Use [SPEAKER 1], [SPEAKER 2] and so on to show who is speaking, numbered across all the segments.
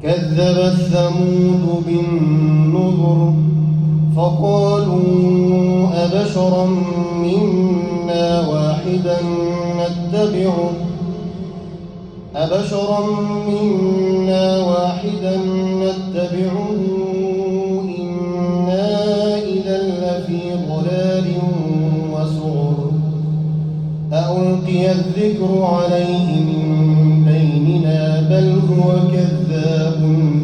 [SPEAKER 1] كذبت ثمود بالنذر فقالوا أبشرا منا واحدا نتبعه إنا إذا لفي ضلال وسعر أألقي الذكر عليه من بيننا بل هو كذاب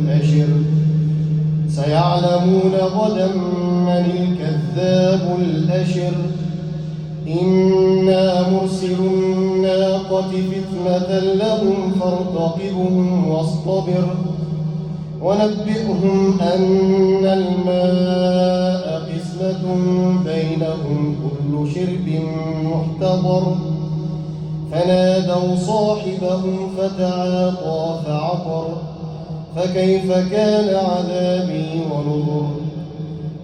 [SPEAKER 1] أشر سيعلمون غدا من الكذاب الأشر إنا مرسل الناقة فتنة لهم فارتقبهم واصطبر ونبئهم أن الماء قسمة بينهم كل شرب محتضر فنادوا صاحبهم فتعاطى فعقر فكيف كان عذابي ونذر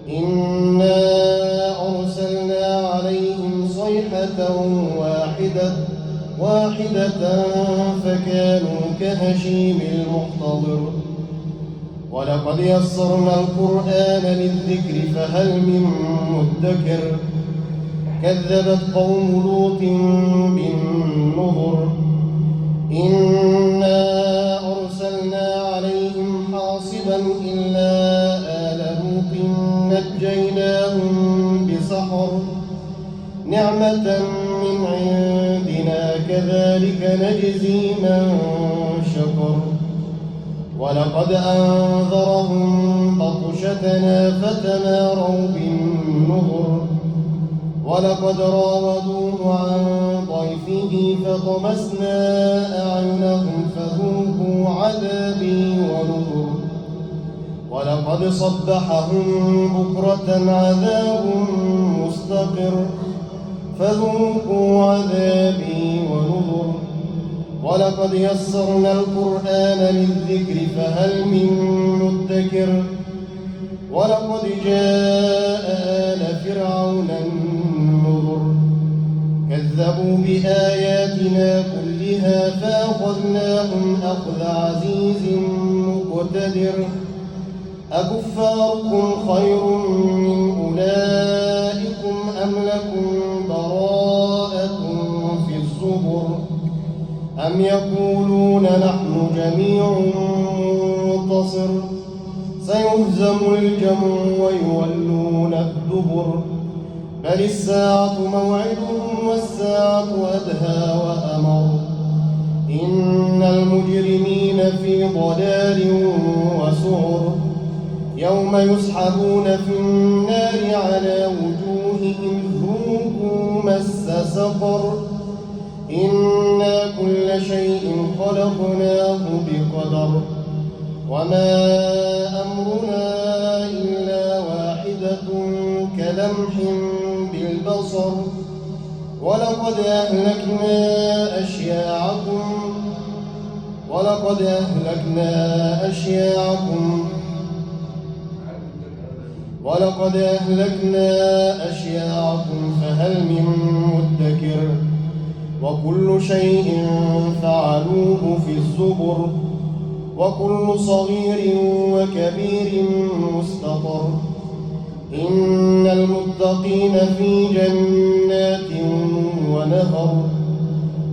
[SPEAKER 1] إنا أرسلنا عليهم صيحة واحدة فكانوا كهشيم المحتضر ولقد يسرنا القرآن للذكر فهل من مدكر كذبت قوم لوط بالنذر إنا أرسلنا عليهم حاصبا إلا آل لوط نجيناهم بسحر نعمة من عندنا كذلك نجزي من شكر ولقد أنذرهم بطشتنا فتماروا بالنذر ولقد راودوه عن ضيفه فطمسنا أعينهم فذوقوا عذابي ونذر ولقد صبحهم بكرة عذاب مستقر فذوقوا عذابي ونذر ولقد يسرنا القرآن للذكر فهل من مدكر ولقد جاء آل فرعون النذر كذبوا بآياتنا كلها فأخذناهم أخذ عزيز مقتدر أكفاركم خير من أولئكم أم لكم براءة في الزبر أم يقولون نحن جميع منتصر سيهزم الجمع ويولون الدبر بل الساعة موعدهم والساعة أدهى وأمر إن المجرمين في ضلال وسعر يوم يسحبون في النار على وجوههم ذوقوا مس سقر إنا كل شيء خلقناه بقدر وما أمرنا إلا واحدة كلمح بالبصر ولقد أهلكنا أشياعكم فهل من مدكر وكل شيء فعلوه في الزبر وكل صغير وكبير مستطر إن المتقين في جنات ونهر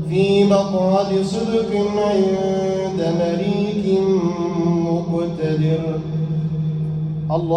[SPEAKER 1] في مقعد صدق عند مليك مقتدر. الله